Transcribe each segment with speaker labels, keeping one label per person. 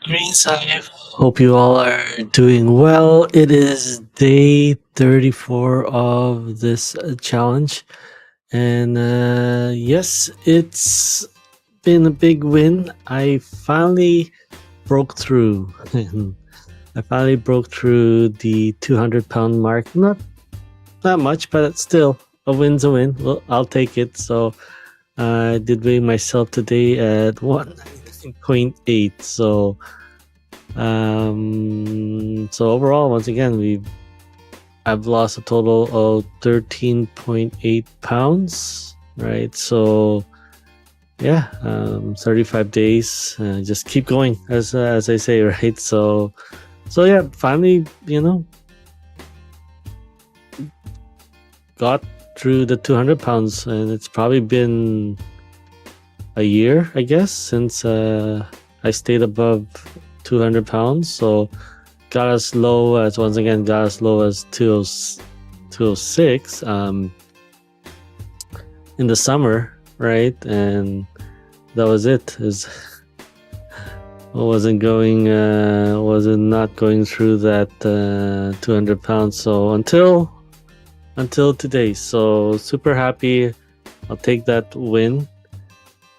Speaker 1: Greens, I hope you all are doing well. It is day 34 of this challenge. And yes, it's been a big win. I finally broke through. I finally broke through the 200-pound mark. Not much, but it's still a win's a win. Well, I'll take it. So I did weigh myself today at 1.8. So overall, once again, I've lost a total of 13.8 pounds, right? So yeah, 35 days, just keep going, as I say, right? So yeah, finally, got through the 200 pounds, and it's probably been a year, I guess, since I stayed above 200 pounds. So got as low as 206 in the summer, right? And that was it. I wasn't not going through that 200 pounds. So until today. So super happy. I'll take that win,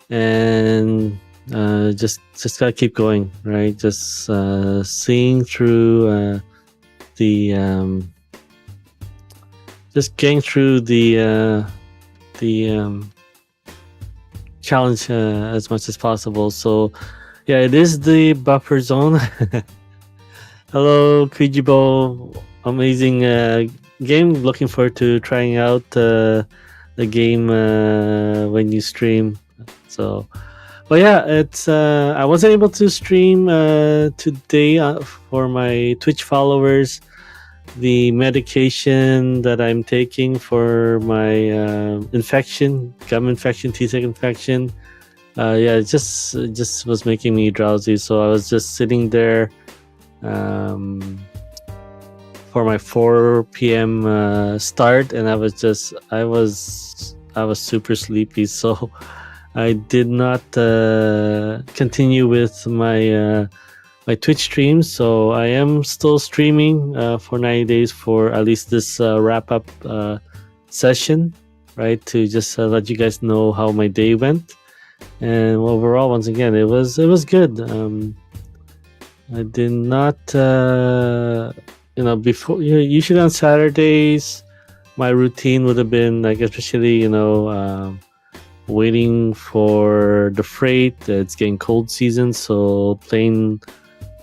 Speaker 1: and just gotta keep going, right? Just seeing through just getting through the challenge as much as possible. So yeah, it is the buffer zone. Hello, Kujibo. Amazing game. Looking forward to trying out the game when you stream. So, but yeah, it's I wasn't able to stream today for my Twitch followers. The medication that I'm taking for my infection, gum infection, T-sec infection, yeah, it just was making me drowsy. So I was just sitting there for my 4 p.m. Start, and I was super sleepy. So I did not continue with my Twitch streams. So I am still streaming for 90 days for at least this wrap up session, right? To just let you guys know how my day went. And overall, once again, it was good. I did not, before. Usually on Saturdays, my routine would have been like, especially waiting for the freight. It's getting cold season, so plane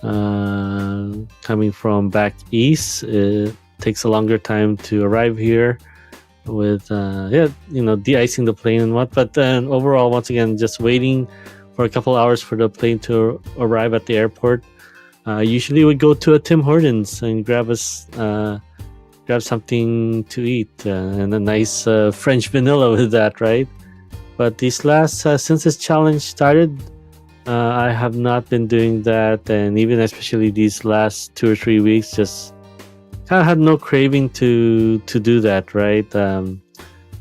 Speaker 1: coming from back east, it takes a longer time to arrive here with de-icing the plane and what. But then overall, once again, just waiting for a couple hours for the plane to arrive at the airport. Usually would go to a Tim Hortons and grab something to eat and a nice French vanilla with that, right? But these last since this challenge started, I have not been doing that, and even especially these last 2 or 3 weeks, just kind of had no craving to do that, right? I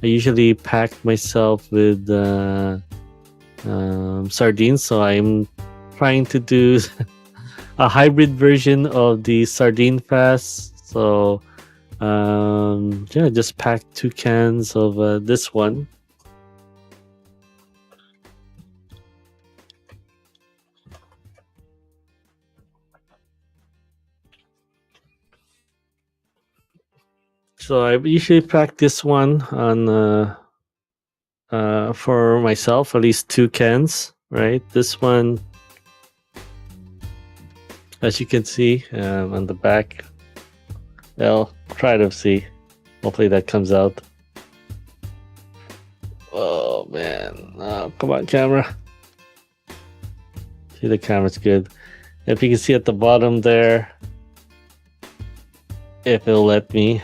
Speaker 1: usually pack myself with sardines, so I'm trying to do a hybrid version of the sardine fast. So yeah, just packed 2 cans of this one. So I usually pack this one on for myself, at least 2 cans, right? This one, as you can see on the back, well, try to see. Hopefully that comes out. Oh man, come on, camera. See, the camera's good. If you can see at the bottom there, if it'll let me.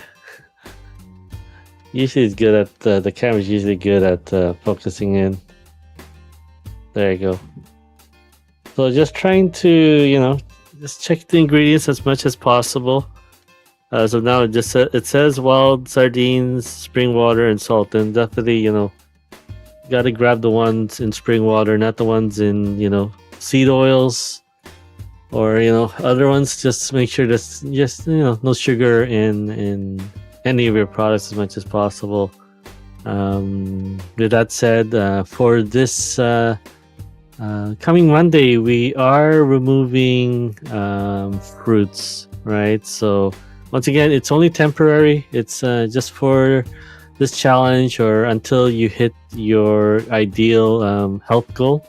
Speaker 1: Usually it's good at the camera's usually good at focusing in. There you go. So just trying to just check the ingredients as much as possible. So now it says wild sardines, spring water, and salt. And definitely gotta grab the ones in spring water, not the ones in seed oils or other ones, just make sure there's just no sugar in any of your products as much as possible. With that said, for this coming Monday, we are removing fruits, right? So once again, it's only temporary. It's just for this challenge or until you hit your ideal health goal.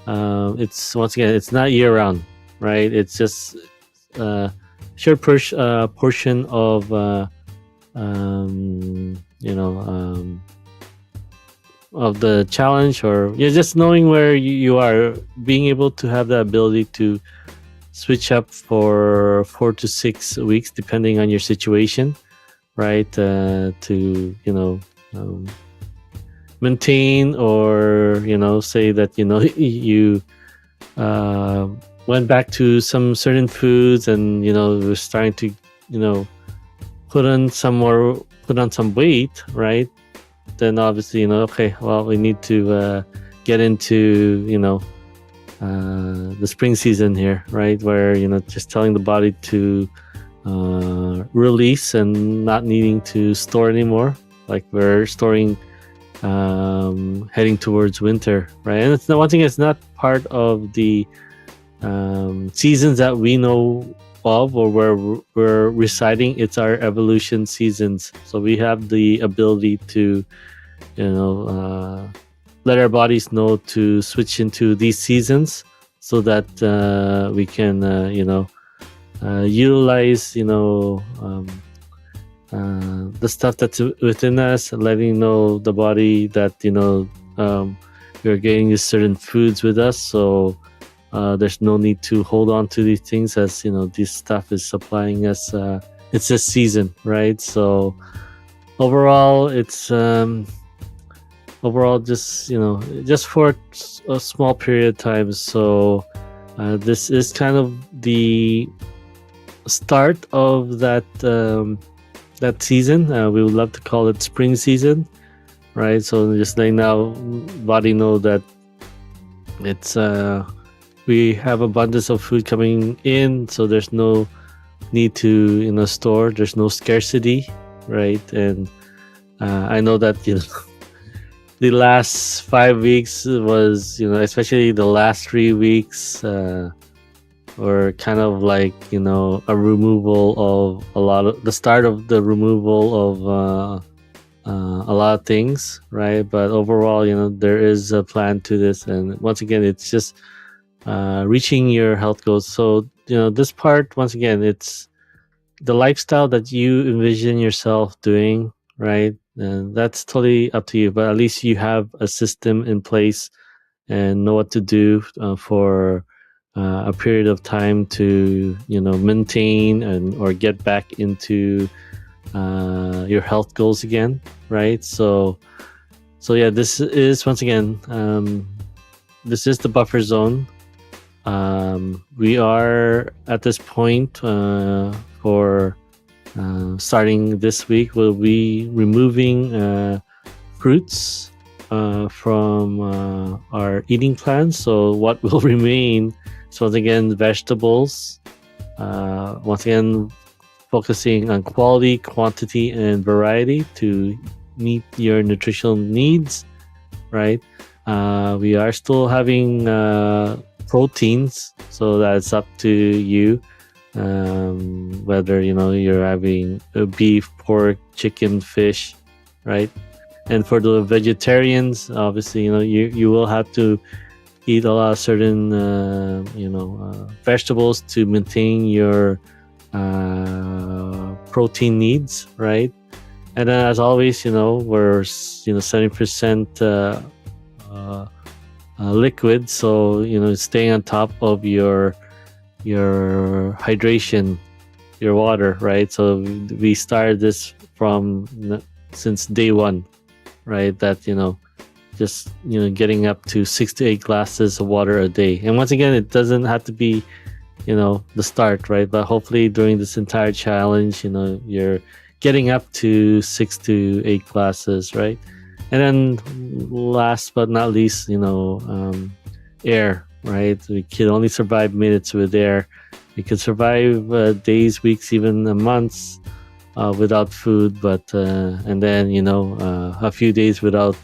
Speaker 1: It's once again, it's not year round, right? It's just short portion of of the challenge, or just knowing where you are, being able to have the ability to switch up for 4 to 6 weeks depending on your situation, right? To maintain, or say that you went back to some certain foods, and we're starting to put on some weight, right? Then obviously okay, well, we need to get into the spring season here, right? Where just telling the body to release and not needing to store anymore, like we're storing heading towards winter, right? And it's not, one thing, it's not part of the seasons that we know of, or where we're residing. It's our evolution seasons, so we have the ability to let our bodies know to switch into these seasons, so that we can utilize the stuff that's within us, letting know the body that we're getting these certain foods with us. So there's no need to hold on to these things, as this stuff is supplying us. It's this season, right? So overall, it's just for a small period of time. So this is kind of the start of that season. We would love to call it spring season, right? So just letting now body know that it's we have abundance of food coming in, so there's no need to store. There's no scarcity, right? And I know that the last 5 weeks was especially the last 3 weeks were kind of like a removal of a lot of the start of the removal of a lot of things, right? But overall, there is a plan to this, and once again, it's just reaching your health goals. So this part, once again, it's the lifestyle that you envision yourself doing, right? And that's totally up to you, but at least you have a system in place and know what to do for a period of time to maintain and or get back into your health goals again, right? So yeah, this is once again this is the buffer zone. We are at this point for starting this week. We'll be removing fruits from our eating plan. So what will remain? So once again, vegetables. Once again, focusing on quality, quantity, and variety to meet your nutritional needs, right? We are still having proteins, so that's up to you, whether you're having beef, pork, chicken, fish, right? And for the vegetarians, obviously you will have to eat a lot of certain vegetables to maintain your protein needs, right? And then, as always, we're 70% liquid, so staying on top of your hydration, your water, right? So we started this from since day one, right? That just getting up to 6 to 8 glasses of water a day. And once again, it doesn't have to be the start, right? But hopefully during this entire challenge, you're getting up to 6 to 8 glasses, right? And then last but not least, air. right? We can only survive minutes with air. We can survive days, weeks, even months without food, but and then a few days without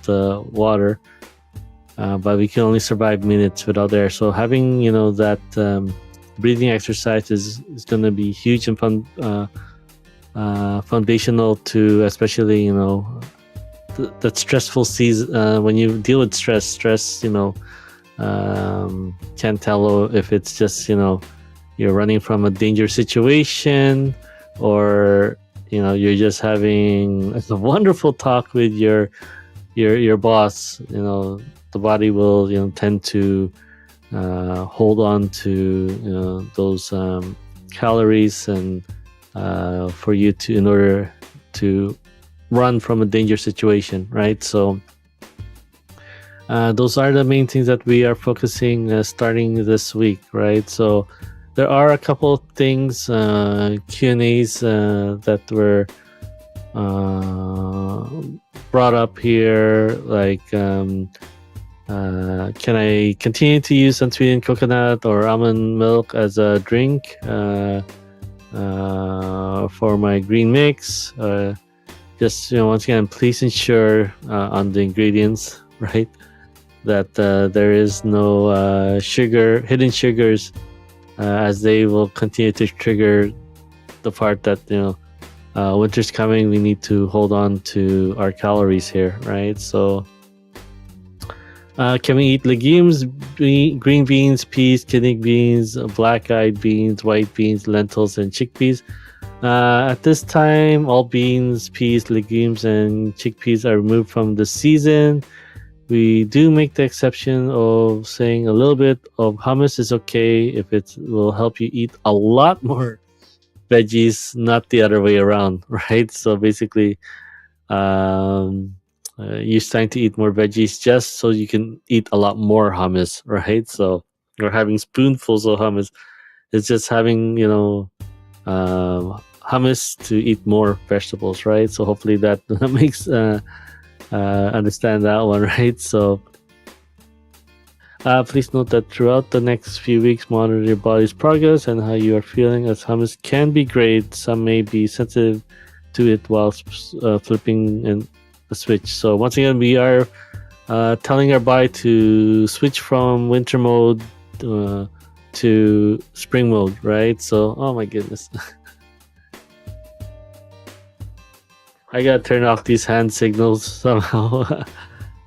Speaker 1: water. But we can only survive minutes without air. So having that breathing exercise is going to be huge and foundational to, especially that stressful season. When you deal with stress, can't tell if it's just you're running from a dangerous situation, or you're just having a wonderful talk with your boss. The body will tend to hold on to those calories, and for you to, in order to run from a dangerous situation, right? So those are the main things that we are focusing starting this week, right? So there are a couple of things, Q&As that were brought up here, like can I continue to use unsweetened coconut or almond milk as a drink for my green mix? Just once again, please ensure on the ingredients, right, that there is no hidden sugars, as they will continue to trigger the part that winter's coming. We need to hold on to our calories here, right? So can we eat legumes, green beans, peas, kidney beans, black-eyed beans, white beans, lentils, and chickpeas? At this time, all beans, peas, legumes, and chickpeas are removed from the season. We do make the exception of saying a little bit of hummus is okay if it will help you eat a lot more veggies, not the other way around, right? So basically, you're starting to eat more veggies just so you can eat a lot more hummus, right? So you're having spoonfuls of hummus. It's just having, hummus to eat more vegetables, right? So hopefully that makes understand that one, right? So please note that throughout the next few weeks, monitor your body's progress and how you are feeling, as hummus can be great. Some may be sensitive to it while flipping and the switch. So once again, we are telling our body to switch from winter mode to spring mode, right? So, oh my goodness. I gotta turn off these hand signals somehow.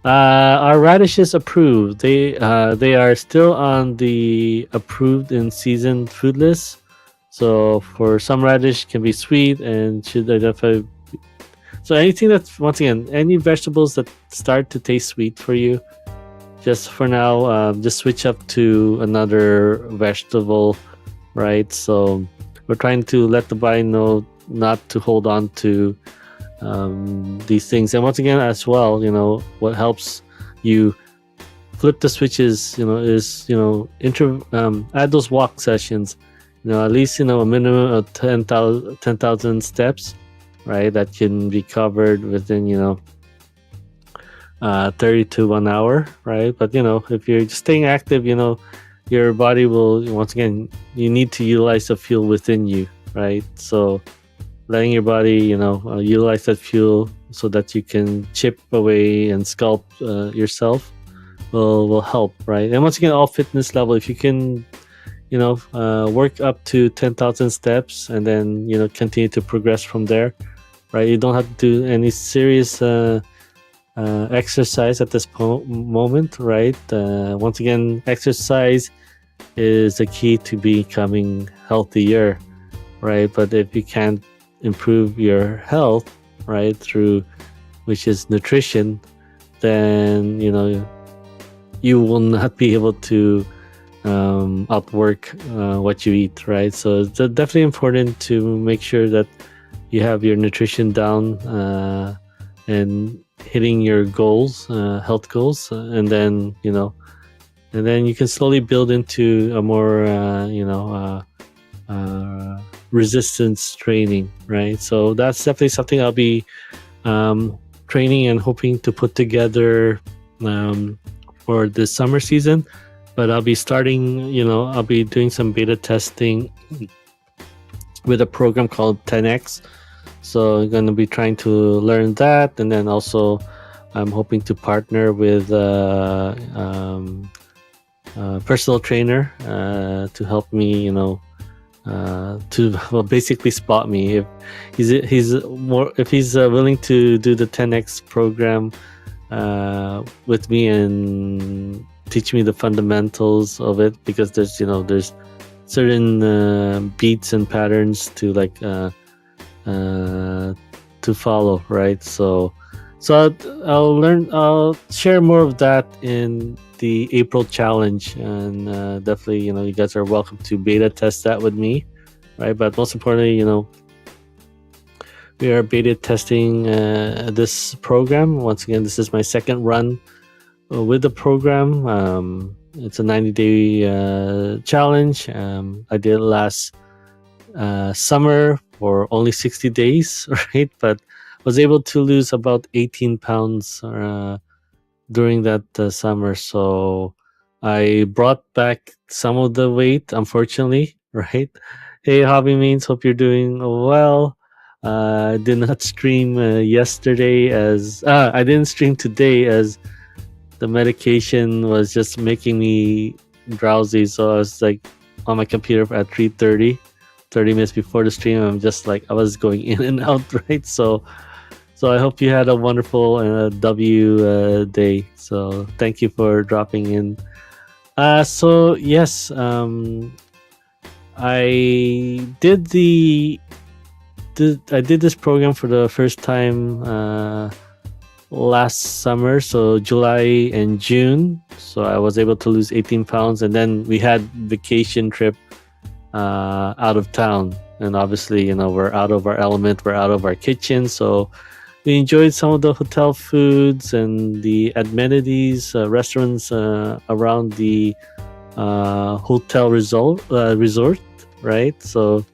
Speaker 1: Are radishes approved? They are still on the approved in season food list. So for some radish can be sweet and should identify. So anything that's, once again, any vegetables that start to taste sweet for you, just for now, just switch up to another vegetable, right? So we're trying to let the body know not to hold on to these things. And once again, as well, what helps you flip the switches, is add those walk sessions, at least a minimum of 10,000 steps, right? That can be covered within 30 to 1 hour, right? But if you're just staying active, your body will, once again, you need to utilize the fuel within you, right? So letting your body utilize that fuel so that you can chip away and sculpt yourself will help, right? And once again, all fitness level, if you can work up to 10,000 steps and then continue to progress from there, right? You don't have to do any serious exercise at this moment, right? Once again, exercise is the key to becoming healthier, right? But if you can't improve your health, right, through which is nutrition, then you will not be able to outwork what you eat, right? So it's definitely important to make sure that you have your nutrition down and hitting your goals, health goals, and then you can slowly build into a more resistance training, right? So that's definitely something I'll be training and hoping to put together for the summer season. but I'll be starting. I'll be doing some beta testing with a program called 10x. So I'm going to be trying to learn that, and then also I'm hoping to partner with personal trainer to help me, to well, basically spot me if he's willing to do the 10x program with me and teach me the fundamentals of it, because there's certain beats and patterns to to follow, right? So I'll share more of that in the April challenge, and definitely, you guys are welcome to beta test that with me, right? But most importantly, we are beta testing this program. Once again, this is my second run with the program. It's a 90-day challenge. I did it last summer for only 60 days, right? But was able to lose about 18 pounds during that summer. So I brought back some of the weight, unfortunately, right? Hey, Hobby Means, hope you're doing well. I did not stream yesterday as I didn't stream today as the medication was just making me drowsy. So I was like on my computer at 3:30, 30 minutes before the stream. I'm just like, I was going in and out, right? So I hope you had a wonderful day. So thank you for dropping in. So yes, I did I did this program for the first time last summer, so July and June. So I was able to lose 18 pounds, and then we had vacation trip out of town, and obviously, we're out of our element, we're out of our kitchen, so we enjoyed some of the hotel foods and the amenities, restaurants around the hotel resort, right? So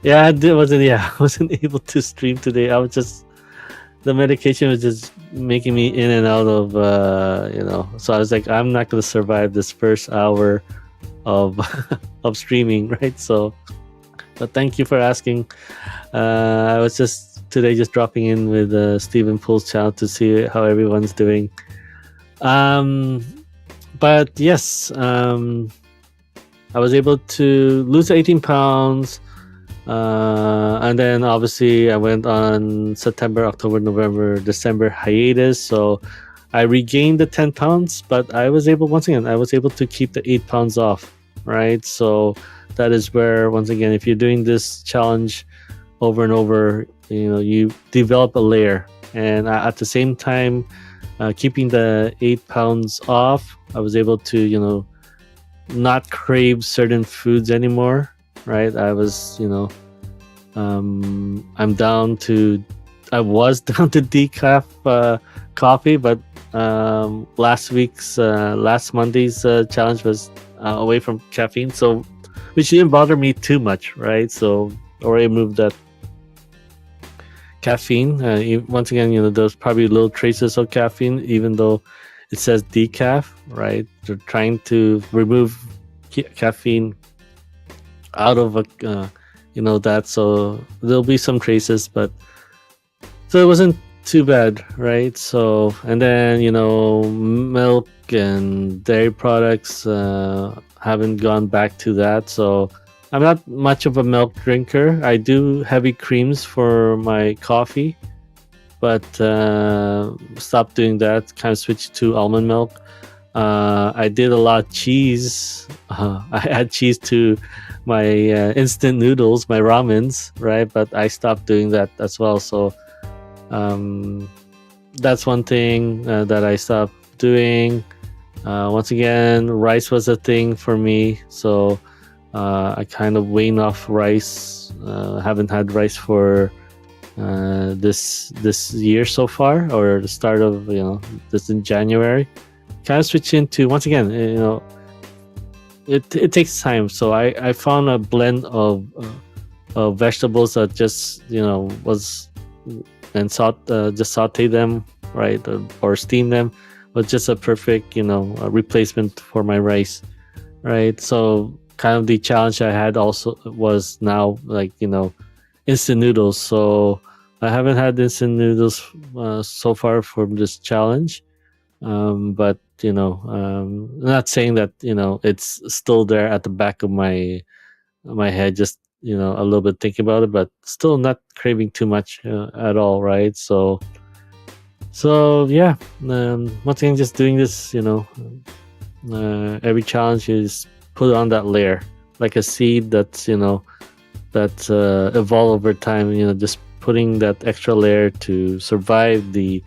Speaker 1: yeah, I wasn't able to stream today. I was just, the medication was just making me in and out of So I was like, I'm not going to survive this first hour of of streaming, right? So, but thank you for asking. I was just today just dropping in with Stephen Pool's channel to see how everyone's doing. But yes, I was able to lose 18 pounds. And then obviously I went on September, October, November, December hiatus. So I regained the 10 pounds, but I was able to keep the 8 pounds off, right? So that is where, once again, if you're doing this challenge over and over, you develop a layer. And at the same time, keeping the 8 pounds off, I was able to, not crave certain foods anymore, right? I was, I was down to decaf coffee, but last Monday's challenge was away from caffeine, so which didn't bother me too much, right? So already moved that caffeine. Once again, there's probably little traces of caffeine, even though it says decaf, right? They're trying to remove caffeine out of that, so there'll be some traces, but so it wasn't too bad, right? So, and then milk and dairy products, haven't gone back to that. So I'm not much of a milk drinker. I do heavy creams for my coffee, but stopped doing that. Kind of switched to almond milk. I did a lot of cheese. I add cheese to my instant noodles, my ramens, right? But I stopped doing that as well. So that's one thing that I stopped doing. Once again, rice was a thing for me. So I kind of weaned off rice. Haven't had rice for this year so far, or the start of this in January. Kind of switch into, once again, it takes time. So I found a blend of vegetables that just was, and just saute them, right, or steam them. was just a perfect, replacement for my rice, right? So kind of the challenge I had also was now like instant noodles. So I haven't had instant noodles so far for this challenge, but not saying that it's still there at the back of my head, just a little bit thinking about it, but still not craving too much at all, right? So yeah, once again, just doing this, every challenge is put on that layer, like a seed that's evolve over time. Just putting that extra layer to survive the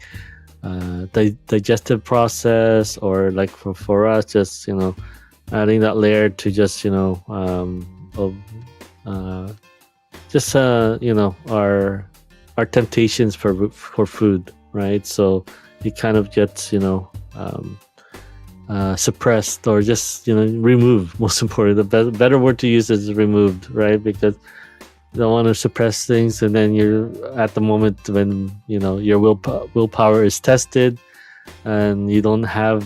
Speaker 1: digestive process, or like for us, just adding that layer to just of just our temptations for food, right? So it kind of gets suppressed, or just removed. Most important, the better word to use is removed, right? Because you don't want to suppress things, and then you're at the moment when your willpower is tested, and you don't have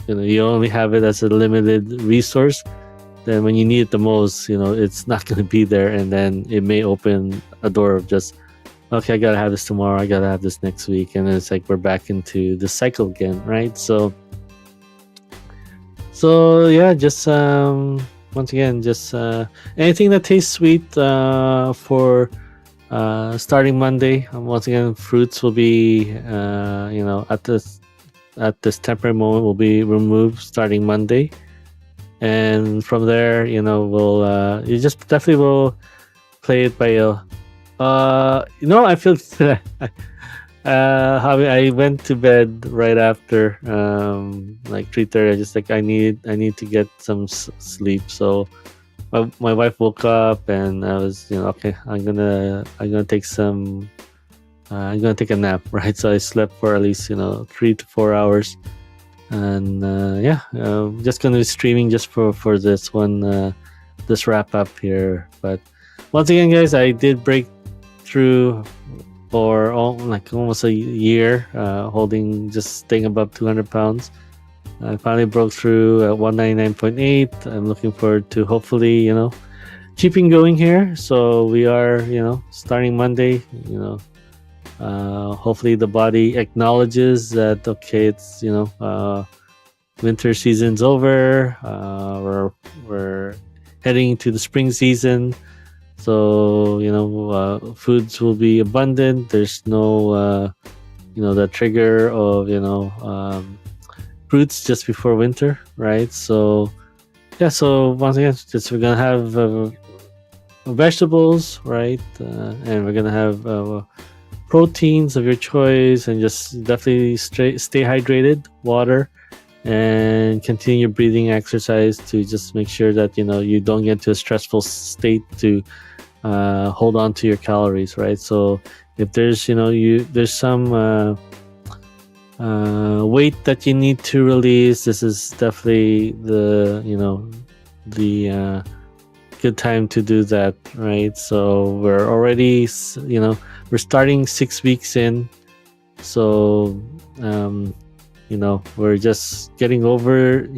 Speaker 1: you only have it as a limited resource. Then when you need it the most, it's not going to be there, and then it may open a door of just, okay, I gotta have this tomorrow, I gotta have this next week, and then it's like we're back into the cycle again, right? So yeah, just once again, just anything that tastes sweet for starting Monday. Once again, fruits will be at this temporary moment will be removed starting Monday, and from there, we'll you just definitely will play it by ear. I feel I went to bed right after like 3:30. I just like I need to get some sleep. So my wife woke up, and I was okay, I'm gonna take some I'm gonna take a nap, right? So I slept for at least 3 to 4 hours, and just gonna be streaming just for this one, this wrap up here. But once again, guys, I did break through for almost a year, just staying above 200 pounds. I finally broke through at 199.8. I'm looking forward to hopefully keeping going here. So we are starting Monday. Hopefully the body acknowledges that, okay, it's winter season's over. We're heading into the spring season. So foods will be abundant. There's no the trigger of fruits just before winter, right? So yeah, so once again, just we're gonna have vegetables, right? And we're gonna have proteins of your choice, and just definitely stay hydrated, water, and continue your breathing exercise to just make sure that you don't get into a stressful state to hold on to your calories, right? So if there's there's some weight that you need to release, this is definitely the the good time to do that, right? So we're already we're starting 6 weeks in, so we're just getting over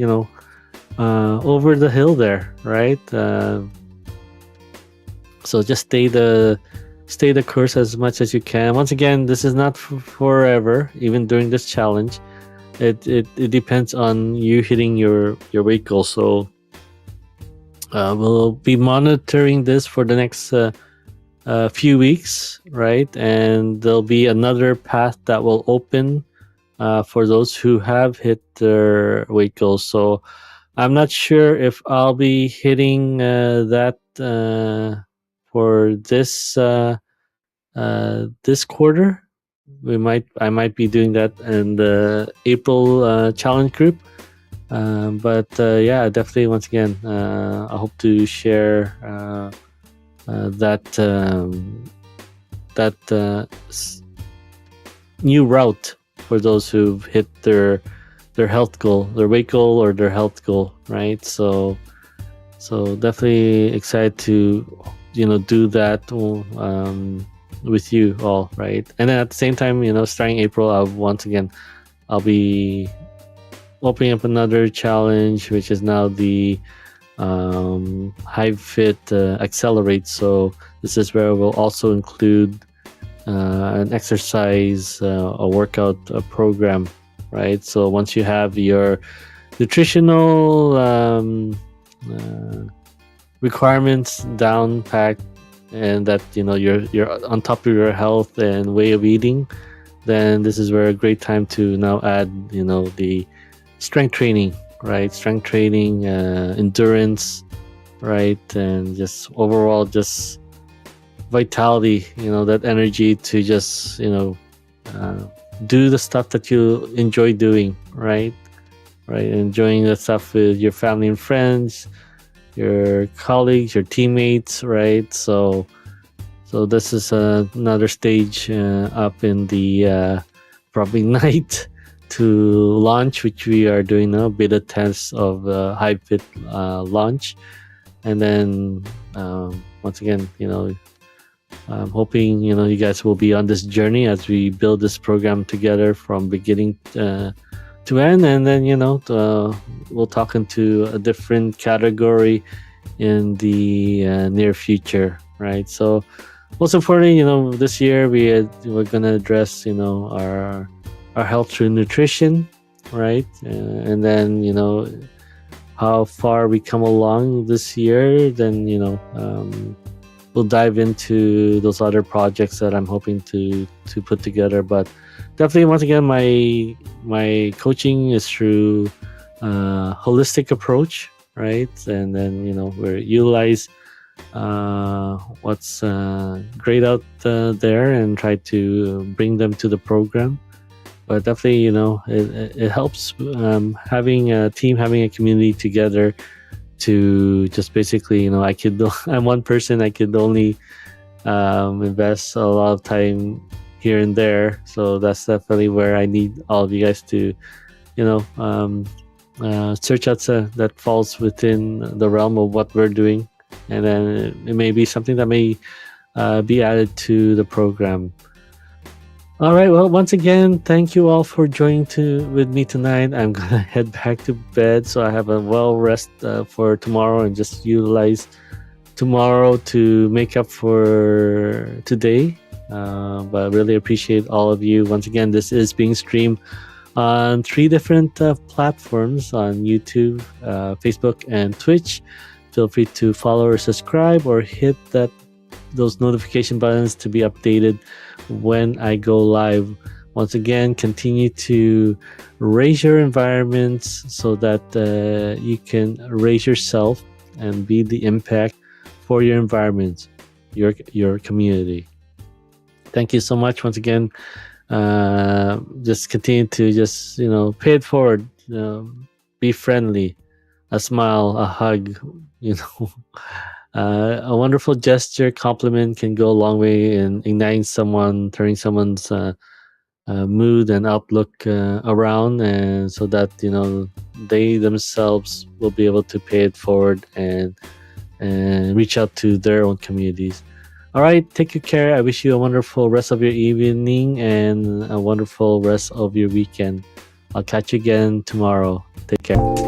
Speaker 1: over the hill there, right? So just stay the course as much as you can. Once again, this is not forever. Even during this challenge, it depends on you hitting your weight goal. So we'll be monitoring this for the next few weeks, right? And there'll be another path that will open for those who have hit their weight goals. So I'm not sure if I'll be hitting that for this this quarter. I might be doing that in the April challenge group. But yeah, definitely, once again, I hope to share new route for those who've hit their health goal, their weight goal, or their health goal, right? So definitely excited to do that with you all, right? And then at the same time, starting April, I'll once again I'll be opening up another challenge, which is now the HiveFit Accelerate. So this is where we'll also include an exercise, a workout program, right? So once you have your nutritional requirements down packed, and that you're on top of your health and way of eating, then this is where a great time to now add the strength training, right? Strength training, endurance, right? And just overall just vitality, that energy to just do the stuff that you enjoy doing, right? Enjoying the stuff with your family and friends, your colleagues, your teammates, right? So this is another stage up in the probably night to launch, which we are doing now, beta test of HiveFit launch. And then once again, I'm hoping you guys will be on this journey as we build this program together from beginning to end. And then we'll talk into a different category in the near future, right? So most importantly, this year we're going to address our health through nutrition, right? And then how far we come along this year, then we'll dive into those other projects that I'm hoping to put together. But definitely, once again, my coaching is through holistic approach, right? And then we utilize what's great out there and try to bring them to the program. But definitely, it helps having a team, having a community together to just basically, I'm one person, I could only invest a lot of time here and there. So that's definitely where I need all of you guys to, search out that falls within the realm of what we're doing. And then it may be something that may be added to the program. All right. Well, once again, thank you all for joining with me tonight. I'm gonna head back to bed, so I have a well rest for tomorrow, and just utilize tomorrow to make up for today. But I really appreciate all of you. Once again, this is being streamed on 3 different platforms: on YouTube, Facebook, and Twitch. Feel free to follow or subscribe, or hit those notification buttons to be updated when I go live. Once again, continue to raise your environments so that you can raise yourself and be the impact for your environment, your community. Thank you so much once again. Just continue to just pay it forward. Be friendly. A smile, a hug. A wonderful gesture, compliment can go a long way in igniting someone, turning someone's mood and outlook around, and so that they themselves will be able to pay it forward and reach out to their own communities. All right, take good care. I wish you a wonderful rest of your evening and a wonderful rest of your weekend. I'll catch you again tomorrow. Take care.